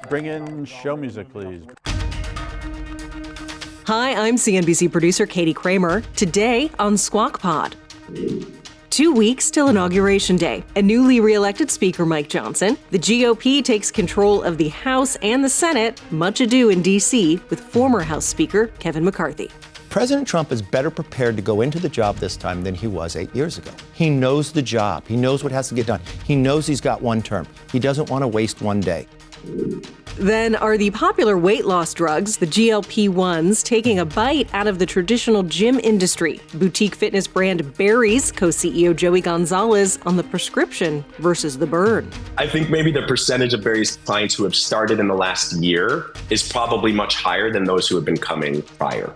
Bring in show music, please. Hi, I'm CNBC producer Katie Kramer. Today on Squawk Pod. 2 weeks till Inauguration Day. A newly re-elected Speaker Mike Johnson. The GOP takes control of the House and the Senate. Much ado in D.C. with former House Speaker Kevin McCarthy. President Trump is better prepared to go into the job this time than he was 8 years ago. He knows the job. He knows what has to get done. He knows he's got one term. He doesn't want to waste one day. Then are the popular weight loss drugs, the GLP-1s, taking a bite out of the traditional gym industry? Boutique fitness brand Barry's co-CEO Joey Gonzalez on the prescription versus the burn. I think maybe the percentage of Barry's clients who have started in the last year is probably much higher than those who have been coming prior.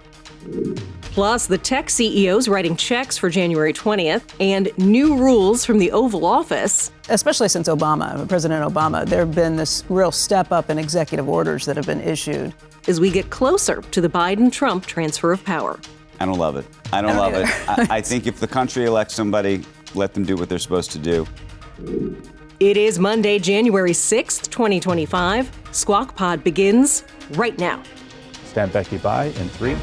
Plus, the tech CEOs writing checks for January 20th and new rules from the Oval Office. Especially since President Obama, there have been this real step up in executive orders that have been issued. As we get closer to the Biden-Trump transfer of power. I don't love it. I don't love it. I think if the country elects somebody, let them do what they're supposed to do. It is Monday, January 6th, 2025. Squawk Pod begins right now. Stand Becky by in 3,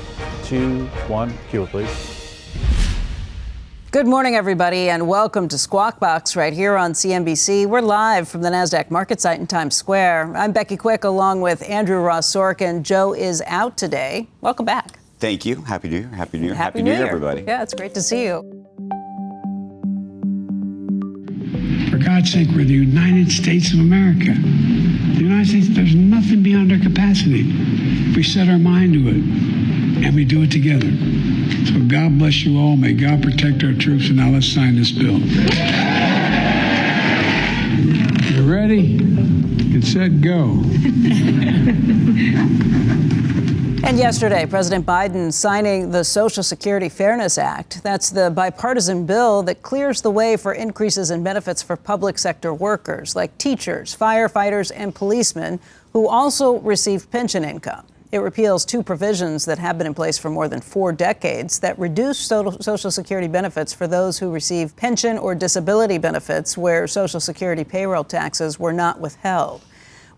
2, 1. Cue it, please. Good morning, everybody, and welcome to Squawk Box right here on CNBC. We're live from the NASDAQ market site in Times Square. I'm Becky Quick along with Andrew Ross Sorkin. Joe is out today. Welcome back. Thank you. Happy New Year. Happy New Year. Happy New Year, everybody. Yeah, it's great to see you. For God's sake, we're the United States of America. The United States, there's nothing beyond our capacity. We set our mind to it, and we do it together. So God bless you all. May God protect our troops. And now let's sign this bill. You ready? Get set, go. And yesterday, President Biden signing the Social Security Fairness Act. That's the bipartisan bill that clears the way for increases in benefits for public sector workers like teachers, firefighters, and policemen who also receive pension income. It repeals two provisions that have been in place for more than 4 decades that reduce Social Security benefits for those who receive pension or disability benefits where Social Security payroll taxes were not withheld.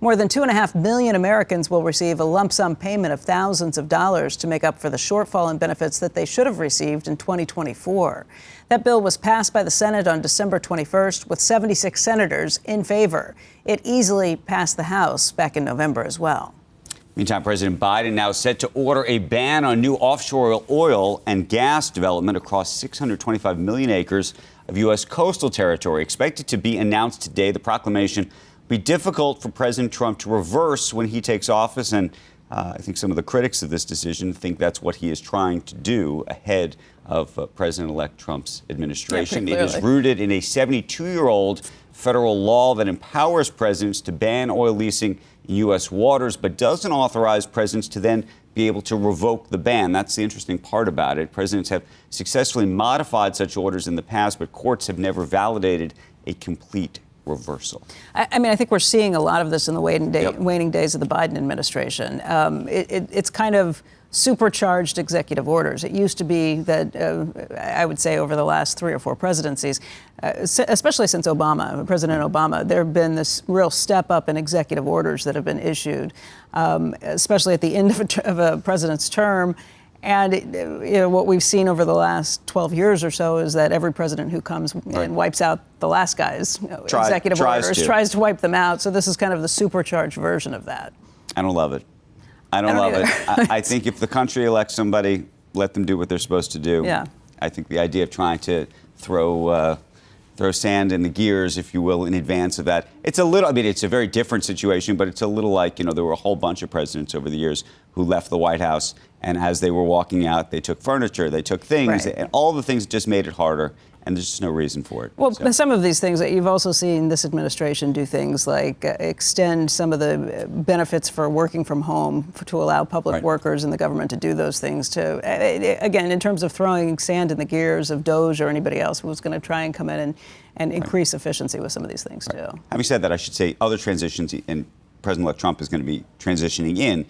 More than 2.5 million Americans will receive a lump sum payment of thousands of dollars to make up for the shortfall in benefits that they should have received in 2024. That bill was passed by the Senate on December 21st with 76 senators in favor. It easily passed the House back in November as well. Meantime, President Biden now set to order a ban on new offshore oil and gas development across 625 million acres of U.S. coastal territory. Expected to be announced today, the proclamation will be difficult for President Trump to reverse when he takes office. And I think some of the critics of this decision think that's what he is trying to do ahead of President-elect Trump's administration. Yeah, it is rooted in a 72-year-old federal law that empowers presidents to ban oil leasing in U.S. waters, but doesn't authorize presidents to then be able to revoke the ban. That's the interesting part about it. Presidents have successfully modified such orders in the past, but courts have never validated a complete reversal. I mean, I think we're seeing a lot of this in the waning days of the Biden administration. It's kind of supercharged executive orders. It used to be that, I would say, over the last 3 or 4 presidencies, especially since President Obama, there have been this real step up in executive orders that have been issued, especially at the end of a president's term. And what we've seen over the last 12 years or so is that every president who comes and wipes out the last guy's executive orders tries to wipe them out. So this is kind of the supercharged version of that. I don't love it. I don't love it. I think if the country elects somebody, let them do what they're supposed to do. Yeah. I think the idea of trying to throw sand in the gears, if you will, in advance of that. It's a little, I mean, it's a very different situation, but it's a little like, there were a whole bunch of presidents over the years who left the White House, and as they were walking out, they took furniture, they took things, and all the things just made it harder. And there's just no reason for it. Well, some of these things, you've also seen this administration do things like extend some of the benefits for working from home to allow public workers in the government to do those things too. Again, in terms of throwing sand in the gears of DOJ or anybody else who was going to try and come in and increase efficiency with some of these things too. Having said that, I should say other transitions, and President-elect Trump is going to be transitioning in,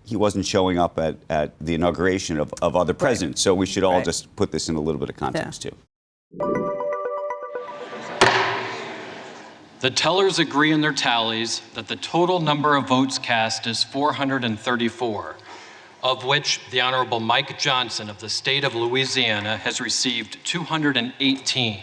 he wasn't showing up at the inauguration of other presidents. So we should all just put this in a little bit of context too. The tellers agree in their tallies that the total number of votes cast is 434, of which the Honorable Mike Johnson of the state of Louisiana has received 218.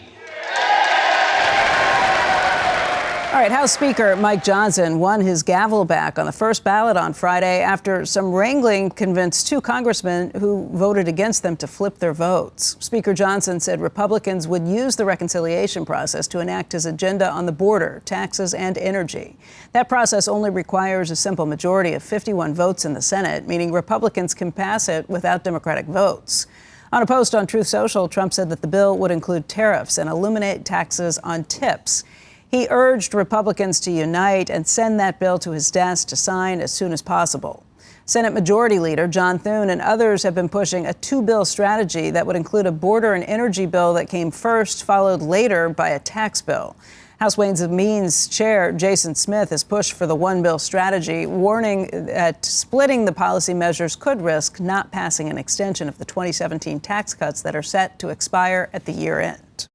All right, House Speaker Mike Johnson won his gavel back on the first ballot on Friday after some wrangling convinced two congressmen who voted against them to flip their votes. Speaker Johnson said Republicans would use the reconciliation process to enact his agenda on the border, taxes, and energy. That process only requires a simple majority of 51 votes in the Senate, meaning Republicans can pass it without Democratic votes. On a post on Truth Social, Trump said that the bill would include tariffs and eliminate taxes on tips. He urged Republicans to unite and send that bill to his desk to sign as soon as possible. Senate Majority Leader John Thune and others have been pushing a two-bill strategy that would include a border and energy bill that came first, followed later by a tax bill. House Ways and Means Chair Jason Smith has pushed for the one-bill strategy, warning that splitting the policy measures could risk not passing an extension of the 2017 tax cuts that are set to expire at the year end.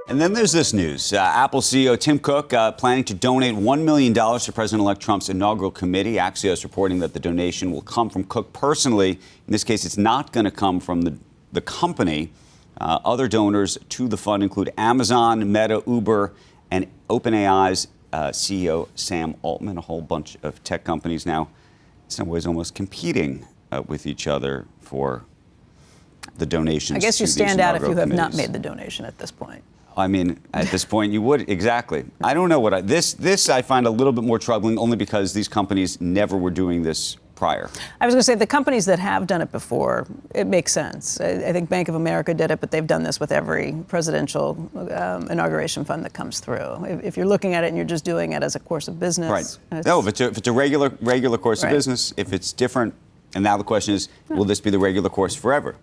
And then there's this news. Apple CEO Tim Cook planning to donate $1 million to President-elect Trump's inaugural committee. Axios reporting that the donation will come from Cook personally. In this case, it's not going to come from the company. Other donors to the fund include Amazon, Meta, Uber, and OpenAI's CEO Sam Altman, a whole bunch of tech companies now in some ways almost competing with each other for the donations. I guess you to stand out if you have committees. not made the donation at this point. I mean, at this point, you would. Exactly. I don't know what this I find a little bit more troubling only because these companies never were doing this prior. I was going to say the companies that have done it before, it makes sense. I think Bank of America did it, but they've done this with every presidential inauguration fund that comes through. If you're looking at it and you're just doing it as a course of business. Right. No, if it's a regular course of business, if it's different, and now the question is, will this be the regular course forever?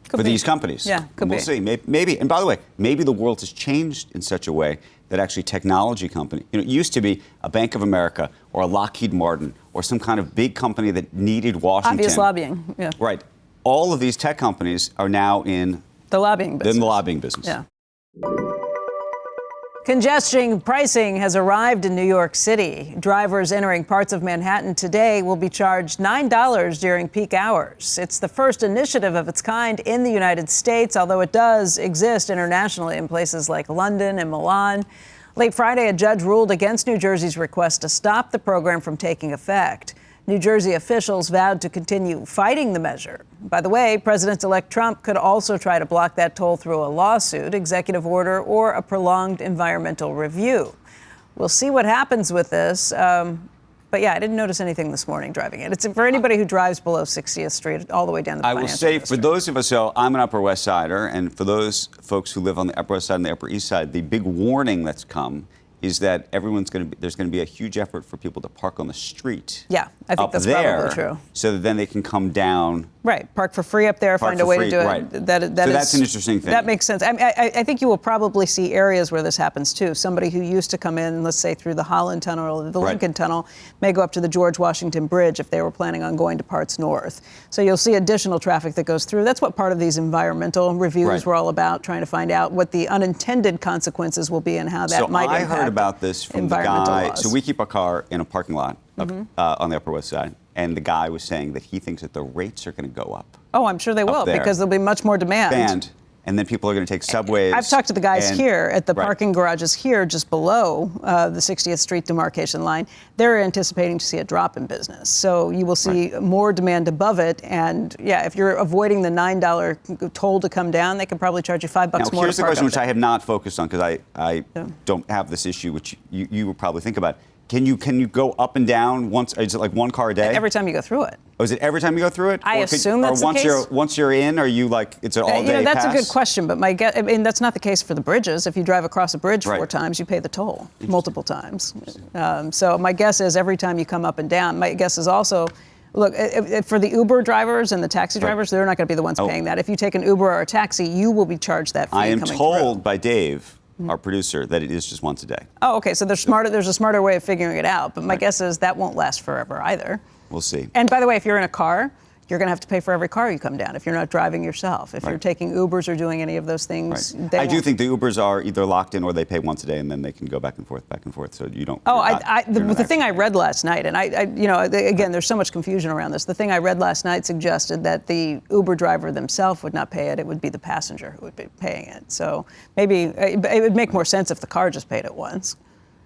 For these companies. Yeah, could be. We'll see. Maybe. And by the way, maybe the world has changed in such a way that actually technology company, it used to be a Bank of America or a Lockheed Martin or some kind of big company that needed Washington. Obvious lobbying. Yeah. Right. All of these tech companies are now in the lobbying business. In the lobbying business. Yeah. Congestion pricing has arrived in New York City. Drivers entering parts of Manhattan today will be charged $9 during peak hours. It's the first initiative of its kind in the United States, although it does exist internationally in places like London and Milan. Late Friday, a judge ruled against New Jersey's request to stop the program from taking effect. New Jersey officials vowed to continue fighting the measure. By the way, President-elect Trump could also try to block that toll through a lawsuit, executive order, or a prolonged environmental review. We'll see what happens with this. But yeah, I didn't notice anything this morning driving it. It's for anybody who drives below 60th Street all the way down to the I will say, for those of us, so I'm an Upper West Sider, and for those folks who live on the Upper West Side and the Upper East Side, the big warning that's come is that there's going to be a huge effort for people to park on the street. Yeah, I think that's probably true. So that then they can come down. Right, park for free up there, find a way to do it. Right. So that's an interesting thing. That makes sense. I think you will probably see areas where this happens too. Somebody who used to come in, let's say through the Holland Tunnel or the Lincoln Tunnel, may go up to the George Washington Bridge if they were planning on going to parts north. So you'll see additional traffic that goes through. That's what part of these environmental reviews were all about, trying to find out what the unintended consequences will be and how that might impact. I heard about this from the guy. So we keep our car in a parking lot on the Upper West Side. And the guy was saying that he thinks that the rates are going to go up. Oh, I'm sure they will, because there'll be much more demand. And then people are going to take subways. I've talked to the guys here at the parking garages here just below the 60th Street demarcation line. They're anticipating to see a drop in business. So you will see more demand above it. And yeah, if you're avoiding the $9 toll to come down, they can probably charge you $5 more to park. Now, here's the question, which I have not focused on because I don't have this issue, which you would probably think about. Can you go up and down once? Is it like one car a day? Every time you go through it. Oh, is it every time you go through it? I assume that's the case. Once you're in, are you like, it's an all-day that's pass? a good question, but my guess, that's not the case for the bridges. If you drive across a bridge 4 times, you pay the toll multiple times. So my guess is every time you come up and down. My guess is also, look, for the Uber drivers and the taxi drivers, they're not going to be the ones paying that. If you take an Uber or a taxi, you will be charged that fee I am coming told through. by Dave, our producer, that it is just once a day. Oh, okay. So there's a smarter way of figuring it out. But my guess is that won't last forever either. We'll see. And by the way, if you're in a car, you're going to have to pay for every car you come down if you're not driving yourself. If you're taking Ubers or doing any of those things, I do think the Ubers are either locked in or they pay once a day and then they can go back and forth. So you don't. The thing I read last night, and again, there's so much confusion around this. The thing I read last night suggested that the Uber driver themselves would not pay it. It would be the passenger who would be paying it. So maybe it would make more sense if the car just paid it once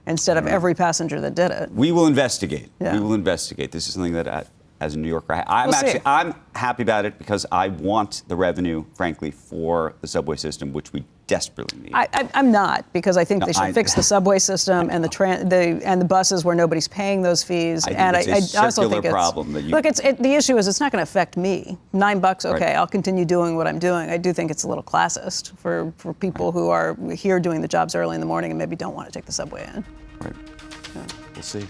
instead of every passenger that did it. We will investigate. Yeah. We will investigate. This is something that, as a New Yorker, I'm happy about it because I want the revenue, frankly, for the subway system, which we desperately need. I'm not, because I think they should fix the subway system and the buses where nobody's paying those fees. I also think problem the issue is it's not going to affect me. $9, okay, Right. I'll continue doing what I'm doing. I do think it's a little classist for people who are here doing the jobs early in the morning and maybe don't want to take the subway in. Right. Yeah. We'll see.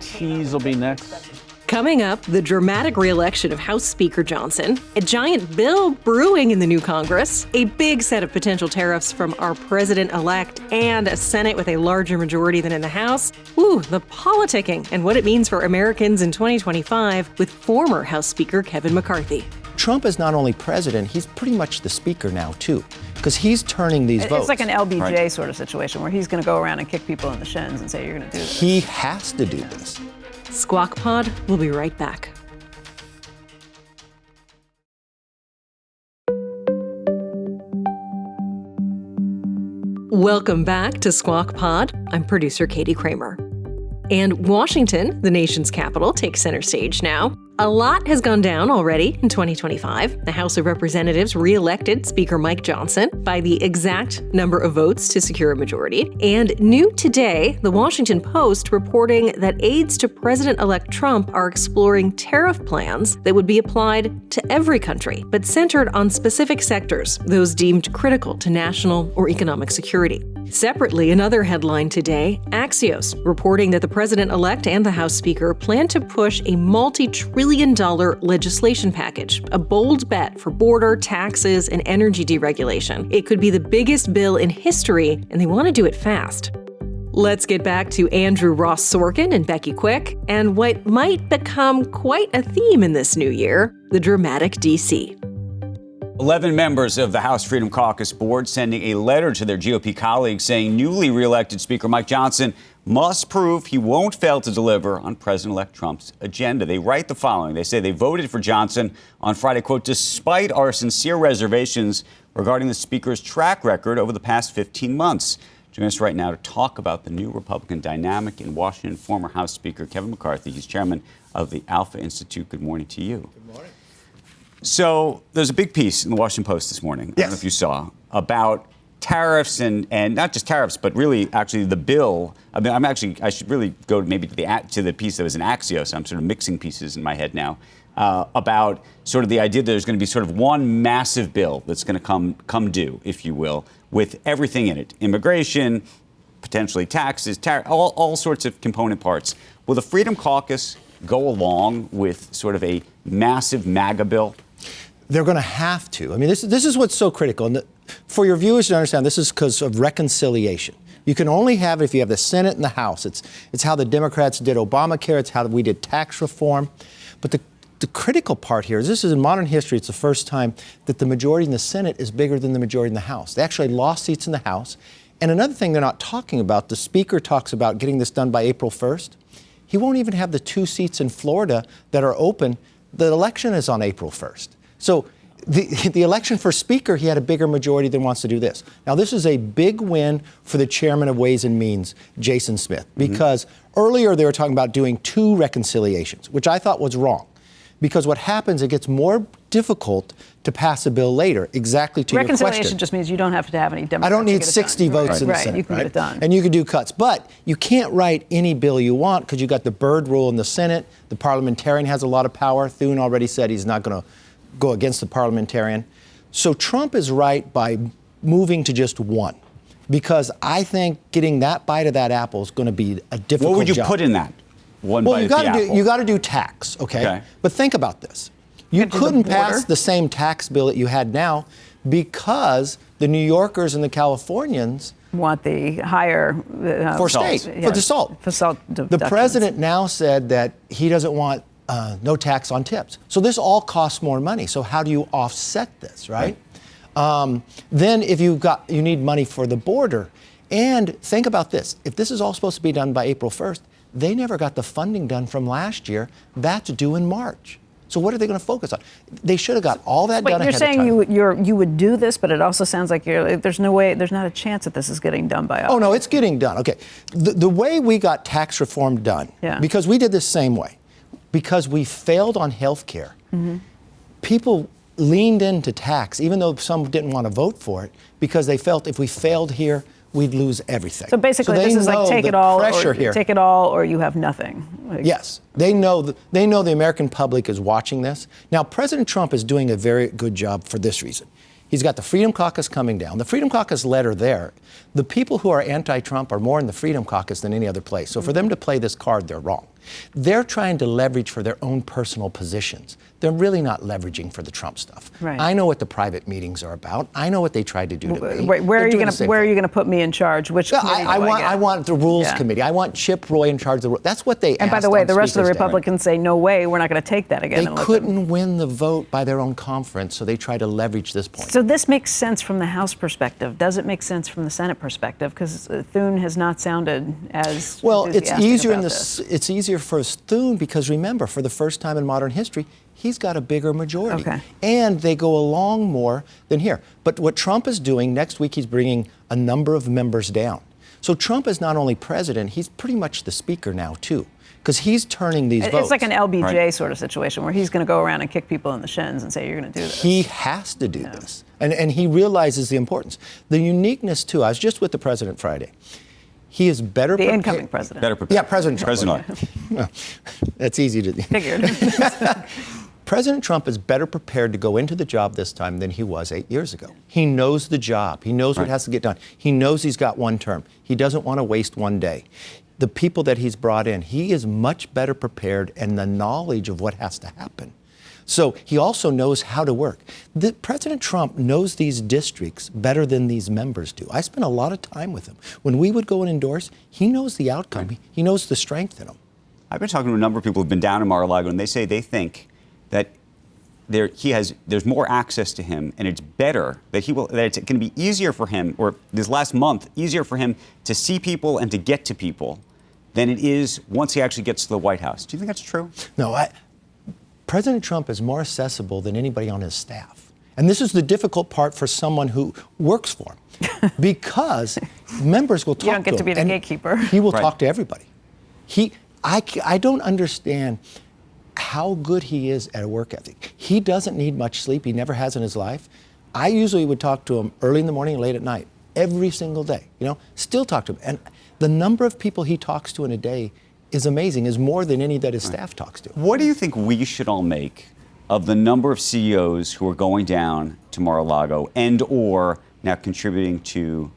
Tease will be next. Coming up, the dramatic re-election of House Speaker Johnson, a giant bill brewing in the new Congress, a big set of potential tariffs from our president-elect, and a Senate with a larger majority than in the House. Ooh, the politicking and what it means for Americans in 2025 with former House Speaker Kevin McCarthy. Trump is not only president, he's pretty much the speaker now, too, because he's turning these votes. It's like an LBJ sort of situation where he's going to go around and kick people in the shins and say, you're going to do this. He has to do this. Squawk Pod will be right back. Welcome back to Squawk Pod. I'm producer Katie Kramer. And Washington, the nation's capital, takes center stage now. A lot has gone down already in 2025. The House of Representatives re-elected Speaker Mike Johnson by the exact number of votes to secure a majority. And new today, the Washington Post reporting that aides to President-elect Trump are exploring tariff plans that would be applied to every country, but centered on specific sectors, those deemed critical to national or economic security. Separately, another headline today, Axios, reporting that the president-elect and the House Speaker plan to push a multi-trillion-dollar legislation package, a bold bet for border, taxes, and energy deregulation. It could be the biggest bill in history, and they want to do it fast. Let's get back to Andrew Ross Sorkin and Becky Quick, and what might become quite a theme in this new year, the dramatic DC. 11 members of the House Freedom Caucus board sending a letter to their GOP colleagues saying newly re-elected Speaker Mike Johnson must prove he won't fail to deliver on President-elect Trump's agenda. They write the following. They say they voted for Johnson on Friday, quote, despite our sincere reservations regarding the Speaker's track record over the past 15 months. Joining us right now to talk about the new Republican dynamic in Washington, former House Speaker Kevin McCarthy. He's chairman of the Alpha Institute. Good morning to you. Good morning. So there's a big piece in the Washington Post this morning, I don't know if you saw, about tariffs and not just tariffs, but really actually the bill. I mean, I should really go maybe to the piece that was in Axios. I'm sort of mixing pieces in my head now about sort of the idea that there's going to be sort of one massive bill that's going to come due, if you will, with everything in it, immigration, potentially taxes, all sorts of component parts. Will the Freedom Caucus go along with sort of a massive MAGA bill? They're going to have to. I mean, this is what's so critical. And for your viewers to understand, this is because of reconciliation. You can only have it if you have the Senate and the House. It's how the Democrats did Obamacare. It's how we did tax reform. But the critical part here is this is in modern history, it's the first time that the majority in the Senate is bigger than the majority in the House. They actually lost seats in the House. And another thing they're not talking about, the Speaker talks about getting this done by April 1st. He won't even have the 2 seats in Florida that are open. The election is on April 1st. So the election for Speaker, he had a bigger majority than wants to do this. Now, this is a big win for the chairman of Ways and Means, Jason Smith, because earlier they were talking about doing 2 reconciliations, which I thought was wrong. Because what happens, it gets more difficult to pass a bill later, exactly to your question. Reconciliation just means you don't have to have any Democrats. I don't need 60 votes in the Senate. You can get it done. And you can do cuts. But you can't write any bill you want because you got the Byrd rule in the Senate. The parliamentarian has a lot of power. Thune already said he's not going to go against the parliamentarian. So Trump is right by moving to just 1. Because I think getting that bite of that apple is going to be a difficult job. What would you put in that? One bite of the apple? You got to do tax, okay? But think about this. You couldn't pass the same tax bill that you had now because the New Yorkers and the Californians want the higher for the SALT. For SALT the president now said that he doesn't want no tax on tips. So this all costs more money. So how do you offset this, right? Then if you need money for the border, and think about this, if this is all supposed to be done by April 1st, they never got the funding done from last year. That's due in March. So what are they going to focus on? They should have got all that done ahead of time. You're saying you would do this, but it also sounds like there's no way, there's not a chance that this is getting done by August. Oh, no, it's getting done. Okay. The way we got tax reform done, because we did the same way, because we failed on health care, people leaned into tax, even though some didn't want to vote for it, because they felt if we failed here, we'd lose everything. So basically, this is like take it all or you have nothing. Yes, they know the American public is watching this. Now, President Trump is doing a very good job for this reason. He's got the Freedom Caucus coming down. The Freedom Caucus letter there, the people who are anti-Trump are more in the Freedom Caucus than any other place. So for them to play this card, they're wrong. They're trying to leverage for their own personal positions. They're really not leveraging for the Trump stuff. Right. I know what the private meetings are about. I know what they tried to do to me. Where are you going to put me in charge? Which committee I want the Rules Committee. I want Chip Roy in charge of the rules. That's what they asked. And by the way, the rest of the Republicans say, no way, we're not going to take that again. They couldn't win the vote by their own conference, so they try to leverage this point. So this makes sense from the House perspective. Does it make sense from the Senate perspective? Because Thune has not sounded as well. It's easier It's easier for Thune because remember, for the first time in modern history, he's got a bigger majority. Okay. And they go along more than here. But what Trump is doing, next week he's bringing a number of members down. So Trump is not only president, he's pretty much the speaker now, too. Because he's turning these votes. It's like an LBJ sort of situation where he's going to go around and kick people in the shins and say, you're going to do this. He has to do this. And he realizes the importance. The uniqueness, too, I was just with the president Friday. He is better prepared. The incoming president. Better prepared. Yeah, President Trump. That's easy to figured. President Trump is better prepared to go into the job this time than he was 8 years ago. He knows the job. He knows what has to get done. He knows he's got one term. He doesn't want to waste one day. The people that he's brought in, he is much better prepared and the knowledge of what has to happen. So he also knows how to work. President Trump knows these districts better than these members do. I spent a lot of time with him. When we would go and endorse, he knows the outcome. He knows the strength in them. I've been talking to a number of people who've been down in Mar-a-Lago, and they say they think that there's more access to him, and it's better that it's going to be easier for him, or this last month, easier for him to see people and to get to people than it is once he actually gets to the White House. Do you think that's true? No, President Trump is more accessible than anybody on his staff. And this is the difficult part for someone who works for him. Because members will talk to him. You don't get to be the gatekeeper. He will talk to everybody. I don't understand how good he is at a work ethic. He doesn't need much sleep. He never has in his life. I usually would talk to him early in the morning, late at night, every single day. Still talk to him. And the number of people he talks to in a day is amazing, is more than any that his staff talks to. What do you think we should all make of the number of CEOs who are going down to Mar-a-Lago and or now contributing to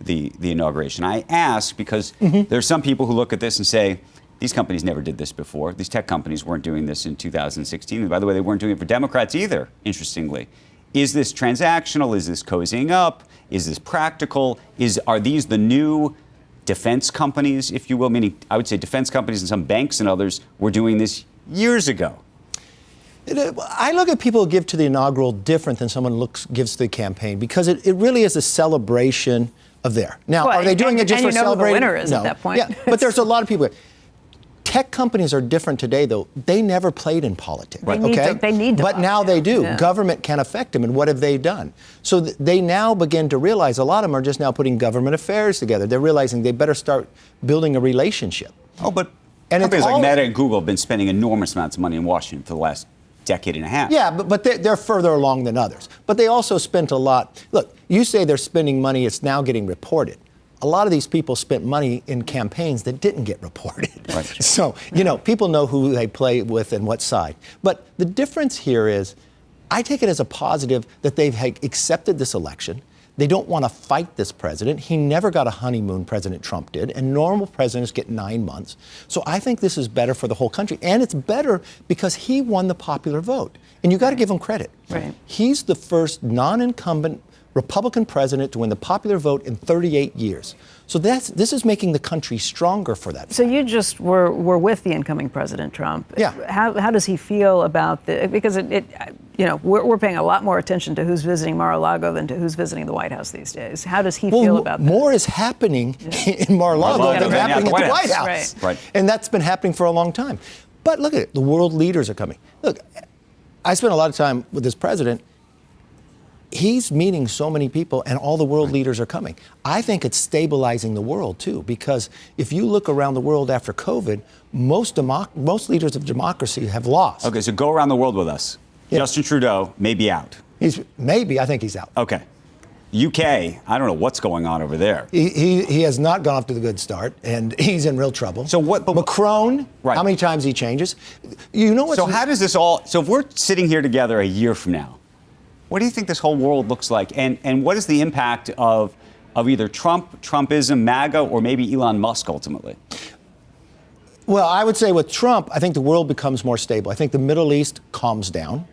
the inauguration? I ask because there's some people who look at this and say, these companies never did this before. These tech companies weren't doing this in 2016. And by the way, they weren't doing it for Democrats either, interestingly. Is this transactional? Is this cozying up? Is this practical? Are these the new defense companies, if you will, meaning I would say defense companies and some banks and others were doing this years ago? I look at people who give to the inaugural different than someone gives to the campaign because it really is a celebration of there. Now, are they doing it just for celebrating? And you know who the winner is at that point. Yeah, but there's a lot of people. Tech companies are different today, though. They never played in politics. They need to. But now they do. Yeah. Government can affect them, and what have they done? So they now begin to realize a lot of them are just now putting government affairs together. They're realizing they better start building a relationship. Oh, but companies like Meta and Google have been spending enormous amounts of money in Washington for the last decade and a half. Yeah, but they're further along than others. But they also spent a lot. Look, you say they're spending money, it's now getting reported. A lot of these people spent money in campaigns that didn't get reported. Right. So, people know who they play with and what side. But the difference here is, I take it as a positive that they've accepted this election. They don't want to fight this president. He never got a honeymoon, President Trump did, and normal presidents get 9 months. So I think this is better for the whole country. And it's better because he won the popular vote. And you got to give him credit. Right. He's the first non-incumbent Republican president to win the popular vote in 38 years. So this is making the country stronger for that. So you just were with the incoming President Trump. Yeah. How does he feel about because we're paying a lot more attention to who's visiting Mar-a-Lago than to who's visiting the White House these days. How does he feel about that? More is happening in Mar-a-Lago than happening at the White House. Right. And that's been happening for a long time. But look at it. The world leaders are coming. Look, I spent a lot of time with this president. He's meeting so many people, and all the world leaders are coming. I think it's stabilizing the world, too, because if you look around the world after COVID, most leaders of democracy have lost. Okay, so go around the world with us. Yeah. Justin Trudeau may be out. I think he's out. Okay. UK, I don't know what's going on over there. He has not gone off to the good start, and he's in real trouble. So what? Macron, right. How many times he changes? You know what? So how does this all? So if we're sitting here together a year from now, what do you think this whole world looks like? And what is the impact of either Trumpism, MAGA, or maybe Elon Musk ultimately? Well, I would say with Trump, I think the world becomes more stable. I think the Middle East calms down.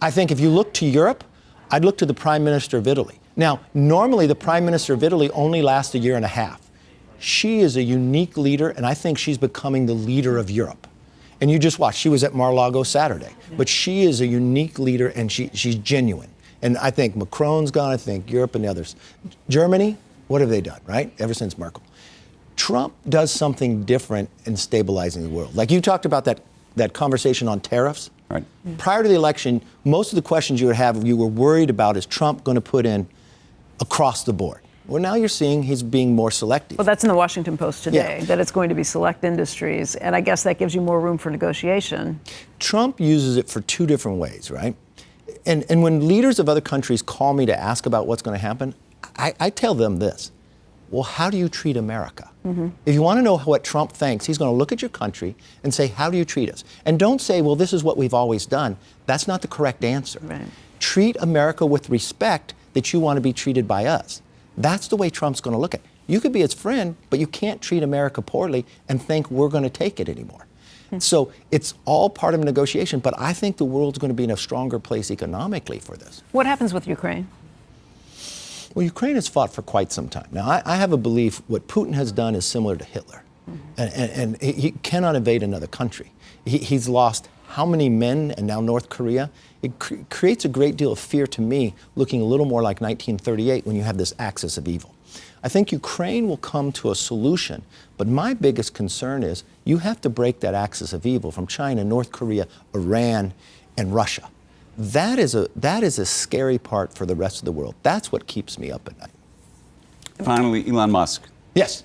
I think if you look to Europe, I'd look to the Prime Minister of Italy. Now, normally the Prime Minister of Italy only lasts a year and a half. She is a unique leader, and I think she's becoming the leader of Europe. And you just watch. She was at Mar-a-Lago Saturday. But she is a unique leader, and she's genuine. And I think Macron's gone. I think Europe and the others. Germany, what have they done, right? Ever since Merkel. Trump does something different in stabilizing the world. Like you talked about that conversation on tariffs. Right. Prior to the election, most of the questions you would have, you were worried about, is Trump going to put in across the board? Well, now you're seeing he's being more selective. Well, that's in the Washington Post today, that it's going to be select industries, and I guess that gives you more room for negotiation. Trump uses it for two different ways, right? And when leaders of other countries call me to ask about what's going to happen, I tell them this. Well, how do you treat America? Mm-hmm. If you want to know what Trump thinks, he's going to look at your country and say, how do you treat us? And don't say, well, this is what we've always done. That's not the correct answer. Right. Treat America with respect that you want to be treated by us. That's the way Trump's going to look at it. You could be his friend, but you can't treat America poorly and think we're going to take it anymore. So it's all part of a negotiation, but I think the world's going to be in a stronger place economically for this. What happens with Ukraine? Well, Ukraine has fought for quite some time. Now, I have a belief what Putin has done is similar to Hitler, and he cannot invade another country. He's lost how many men, and now North Korea? It creates a great deal of fear to me, looking a little more like 1938 when you have this axis of evil. I think Ukraine will come to a solution, but my biggest concern is you have to break that axis of evil from China, North Korea, Iran, and Russia. That is a scary part for the rest of the world. That's what keeps me up at night. Finally, Elon Musk. Yes.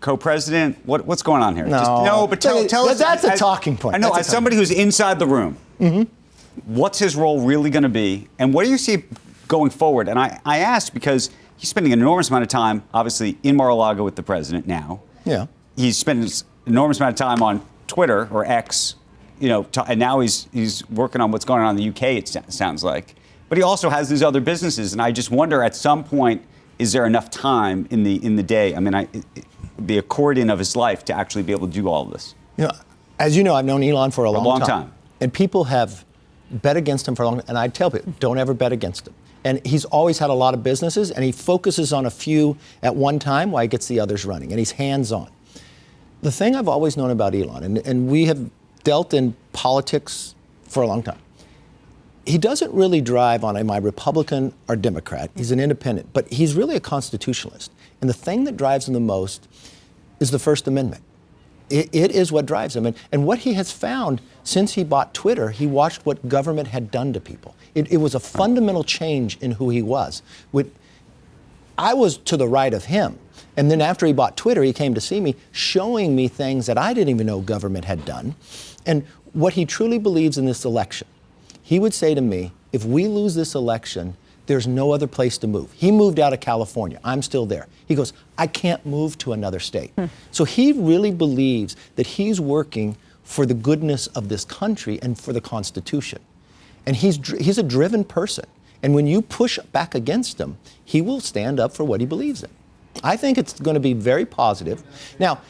Co-president, what's going on here? No, but tell us. That's a talking point. I know, as somebody who's inside the room, what's his role really going to be, and what do you see going forward? And I asked because he's spending an enormous amount of time, obviously, in Mar-a-Lago with the president now. Yeah. He's spending an enormous amount of time on Twitter, or X, and now he's working on what's going on in the UK, it sounds like. But he also has these other businesses, and I just wonder, at some point, is there enough time in the day? I mean, the accordion of his life to actually be able to do all of this. As you know, I've known Elon for a long time. And people have bet against him for a long time. And I tell people, don't ever bet against him. And he's always had a lot of businesses, and he focuses on a few at one time while he gets the others running, and he's hands-on. The thing I've always known about Elon, and we have dealt in politics for a long time, he doesn't really drive on, am I Republican or Democrat? He's an independent, but he's really a constitutionalist. And the thing that drives him the most is the First Amendment. It is what drives him. And what he has found since he bought Twitter, he watched what government had done to people. It was a fundamental change in who he was. I was to the right of him. And then after he bought Twitter, he came to see me, showing me things that I didn't even know government had done. And what he truly believes in this election, he would say to me, if we lose this election, there's no other place to move. He moved out of California. I'm still there. He goes, I can't move to another state. So he really believes that he's working for the goodness of this country and for the Constitution. And he's a driven person. And when you push back against him, he will stand up for what he believes in. I think it's going to be very positive. Now,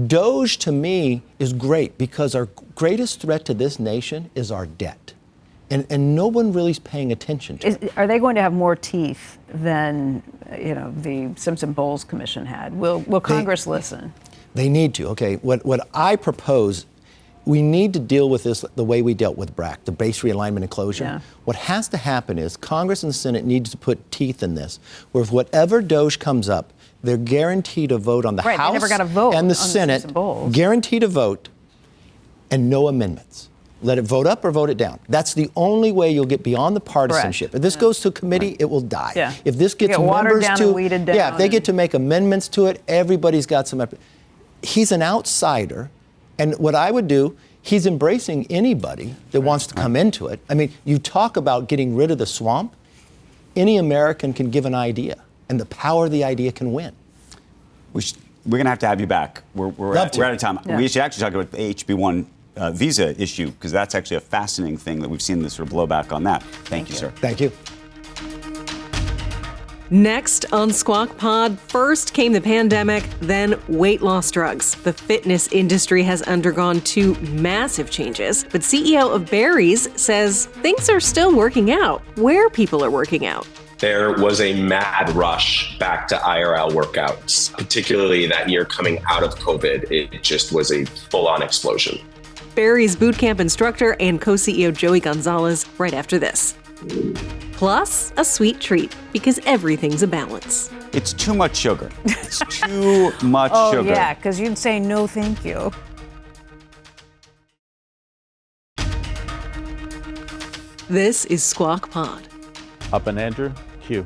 Doge to me is great because our greatest threat to this nation is our debt. And no one really is paying attention to it. Are they going to have more teeth than, the Simpson-Bowles Commission had? Will Congress listen? They need to. Okay, what I propose, we need to deal with this the way we dealt with BRAC, the base realignment and closure. Yeah. What has to happen is Congress and the Senate needs to put teeth in this, where if whatever DOGE comes up, they're guaranteed a vote on the Right, House they never got a vote and the on Senate, Simpson-Bowles. guaranteed a vote and no amendments. Let it vote up or vote it down. That's the only way you'll get beyond the partisanship. Correct. If this goes to committee, it will die. Yeah. If this gets Get watered members down to, and weeded down if they get and- to make amendments to it, everybody's got some. He's an outsider, and what I would do, he's embracing anybody that wants to come into it. I mean, you talk about getting rid of the swamp. Any American can give an idea, and the power of the idea can win. We're going to have you back. We're out of time. Yeah. We should actually talk about the HB1 visa issue, because that's actually a fascinating thing that we've seen this sort of blowback on that. Thank you, sir. Thank you. Next on Squawk Pod, first came the pandemic, then weight loss drugs. The fitness industry has undergone two massive changes, but CEO of Barry's says things are still working out where people are working out. There was a mad rush back to IRL workouts, particularly that year coming out of COVID. It just was a full-on explosion. Barry's bootcamp instructor and co-CEO Joey Gonzalez right after this. Plus, a sweet treat, because everything's a balance. It's too much sugar. It's too much sugar. Oh, yeah, because you'd say no thank you. This is Squawk Pod. Up and Andrew, Q.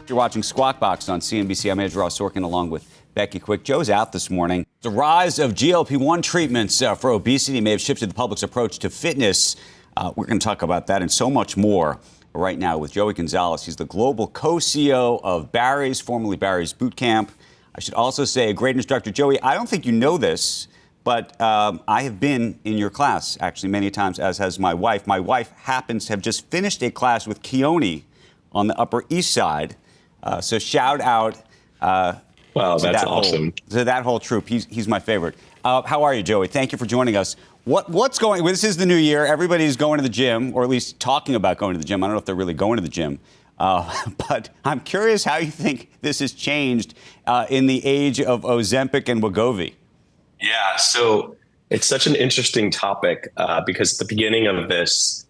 You're watching Squawk Box on CNBC. I'm Andrew Ross Sorkin along with Becky Quick. Joe's out this morning. The rise of GLP-1 treatments for obesity may have shifted the public's approach to fitness. We're going to talk about that and so much more right now with Joey Gonzalez. He's the global co-CEO of Barry's, formerly Barry's Bootcamp. I should also say a great instructor. Joey, I don't think you know this, but I have been in your class actually many times, as has my wife. My wife happens to have just finished a class with Keone on the Upper East Side. So shout out. Wow, that's awesome. To that whole troop. He's my favorite. How are you, Joey? Thank you for joining us. What's going? Well, this is the new year. Everybody's going to the gym, or at least talking about going to the gym. I don't know if they're really going to the gym. But I'm curious how you think this has changed in the age of Ozempic and Wegovy. Yeah, so it's such an interesting topic because at the beginning of this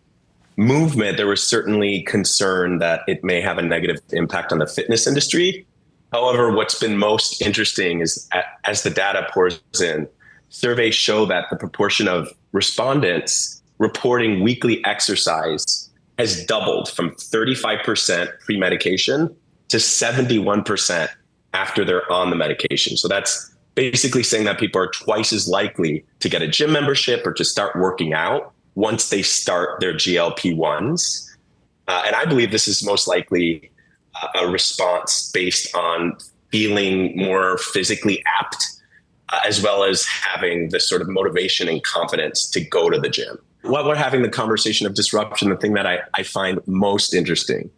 movement, there was certainly concern that it may have a negative impact on the fitness industry. However, what's been most interesting is as the data pours in, surveys show that the proportion of respondents reporting weekly exercise has doubled from 35% pre-medication to 71% after they're on the medication. So that's basically saying that people are twice as likely to get a gym membership or to start working out once they start their GLP-1s. And I believe this is most likely a response based on feeling more physically apt, as well as having this sort of motivation and confidence to go to the gym. While we're having the conversation of disruption, the thing that I find most interesting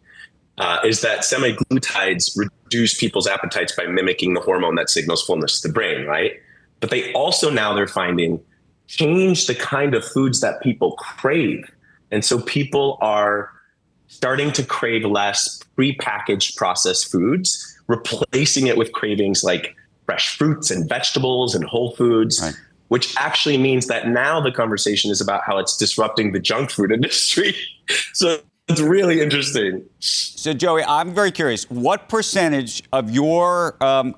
is that semaglutides reduce people's appetites by mimicking the hormone that signals fullness to the brain, right? But they also now they're finding change the kind of foods that people crave. And so people are starting to crave less prepackaged processed foods, replacing it with cravings like fresh fruits and vegetables and whole foods, right, which actually means that now the conversation is about how it's disrupting the junk food industry. So it's really interesting. So, Joey, I'm very curious. What percentage of your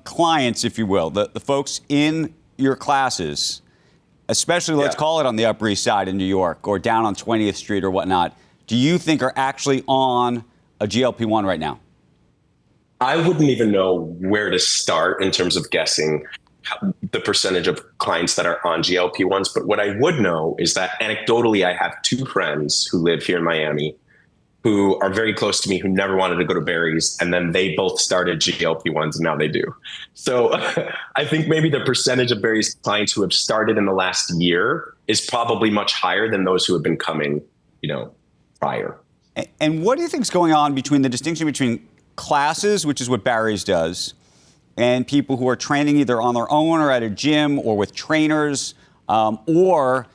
clients, if you will, the folks in your classes, especially let's call it on the Upper East Side in New York or down on 20th Street or whatnot, do you think are actually on a GLP-1 right now? I wouldn't even know where to start in terms of guessing the percentage of clients that are on GLP-1s. But what I would know is that anecdotally, I have two friends who live here in Miami who are very close to me, who never wanted to go to Barry's. And then they both started GLP-1s and now they do. So I think maybe the percentage of Barry's clients who have started in the last year is probably much higher than those who have been coming, prior. And what do you think is going on between the distinction between classes, which is what Barry's does, and people who are training either on their own or at a gym or with trainers or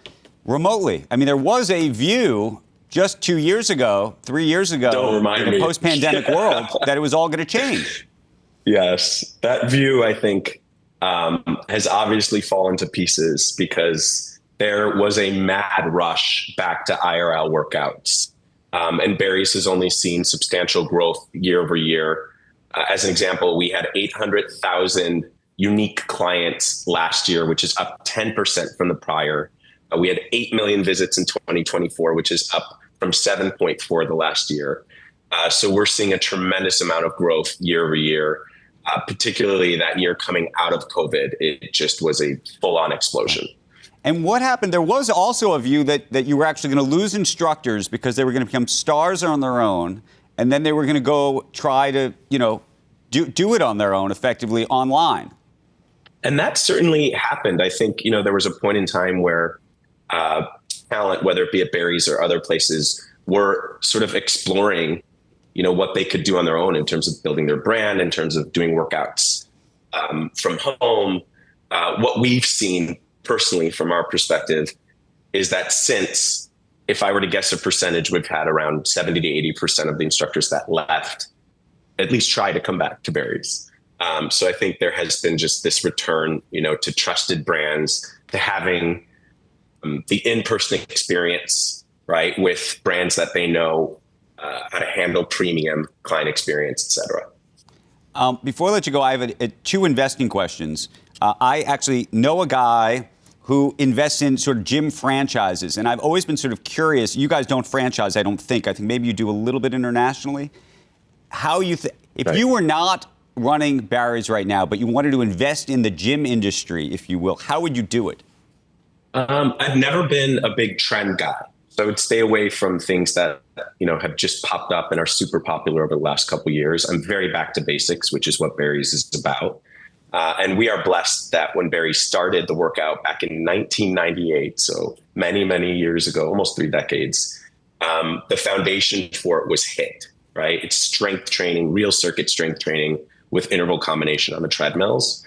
remotely? I mean, there was a view just 2 years ago, 3 years ago, Don't remind in a me. post-pandemic world, that it was all going to change. Yes, that view, I think, has obviously fallen to pieces because there was a mad rush back to IRL workouts. And Barry's has only seen substantial growth year over year. As an example, we had 800,000 unique clients last year, which is up 10% from the prior. We had 8 million visits in 2024, which is up from 7.4 the last year. So we're seeing a tremendous amount of growth year over year, particularly that year coming out of COVID. It just was a full-on explosion. And what happened? There was also a view that you were actually going to lose instructors because they were going to become stars on their own, and then they were going to go try to, do it on their own effectively online. And that certainly happened. I think, there was a point in time where talent, whether it be at Barry's or other places, were sort of exploring, what they could do on their own in terms of building their brand, in terms of doing workouts from home. What we've seen personally from our perspective is that since, if I were to guess a percentage, we've had around 70 to 80% of the instructors that left at least try to come back to Barry's. So I think there has been just this return, to trusted brands, to having the in-person experience, right, with brands that they know how to handle premium client experience, et cetera. Before I let you go, I have two investing questions. I actually know a guy who invests in sort of gym franchises, and I've always been sort of curious. You guys don't franchise, I don't think. I think maybe you do a little bit internationally. How you if you were not running Barry's right now, but you wanted to invest in the gym industry, if you will, how would you do it? I've never been a big trend guy, so I would stay away from things that have just popped up and are super popular over the last couple of years. I'm very back to basics, which is what Barry's is about. And we are blessed that when Barry started the workout back in 1998, so many, many years ago, almost 3 decades, the foundation for it was HIIT, right? It's strength training, real circuit strength training with interval combination on the treadmills.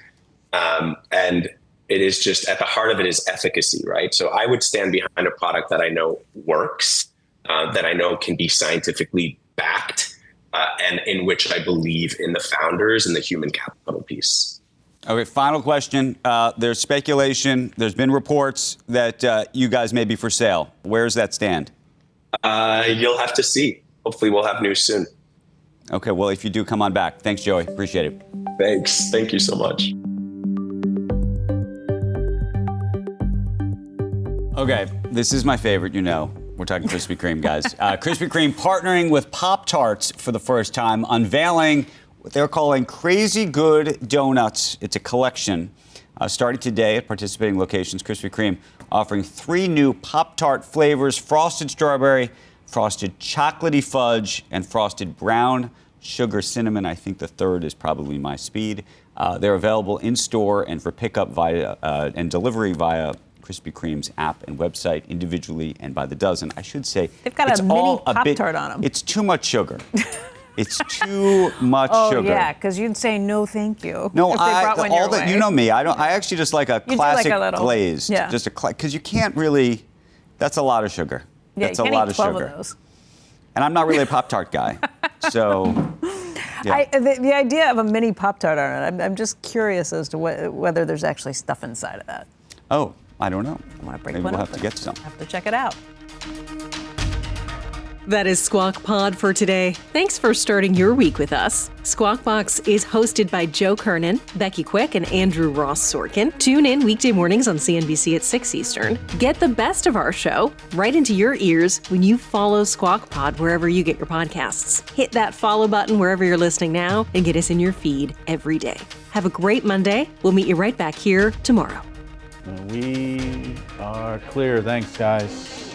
And it is just at the heart of it is efficacy, right? So I would stand behind a product that I know works, that I know can be scientifically backed, and in which I believe in the founders and the human capital piece. Okay, final question. There's speculation. There's been reports that you guys may be for sale. Where does that stand? You'll have to see. Hopefully we'll have news soon. Okay, well, if you do, come on back. Thanks, Joey. Appreciate it. Thanks. Thank you so much. Okay, this is my favorite, We're talking Krispy Kreme, guys. Krispy Kreme partnering with Pop-Tarts for the first time, unveiling what they're calling Crazy Good Donuts. It's a collection starting today at participating locations. Krispy Kreme offering 3 new Pop-Tart flavors: frosted strawberry, frosted chocolatey fudge, and frosted brown sugar cinnamon. I think the third is probably my speed. They're available in store and for pickup via and delivery via Krispy Kreme's app and website, individually and by the dozen. I should say they've got a mini Pop-Tart on them. It's too much sugar. It's too much sugar. Oh yeah, because you'd say no, thank you. No, if they brought one your way. You know me. I actually just like a classic glazed. Yeah. Just because you can't really. That's a lot of sugar. Yeah, that's you a can't lot eat of 12 sugar. Of those. And I'm not really a Pop-Tart guy, so. Yeah. The idea of a mini Pop-Tart on it, I'm just curious as to whether there's actually stuff inside of that. Oh, I don't know. I want to break Maybe one we'll open. have to get some. Have to check it out. That is Squawk Pod for today. Thanks for starting your week with us. Squawk Box is hosted by Joe Kernan, Becky Quick, and Andrew Ross Sorkin. Tune in weekday mornings on CNBC at 6 Eastern. Get the best of our show right into your ears when you follow Squawk Pod wherever you get your podcasts. Hit that follow button wherever you're listening now and get us in your feed every day. Have a great Monday. We'll meet you right back here tomorrow. We are clear. Thanks, guys.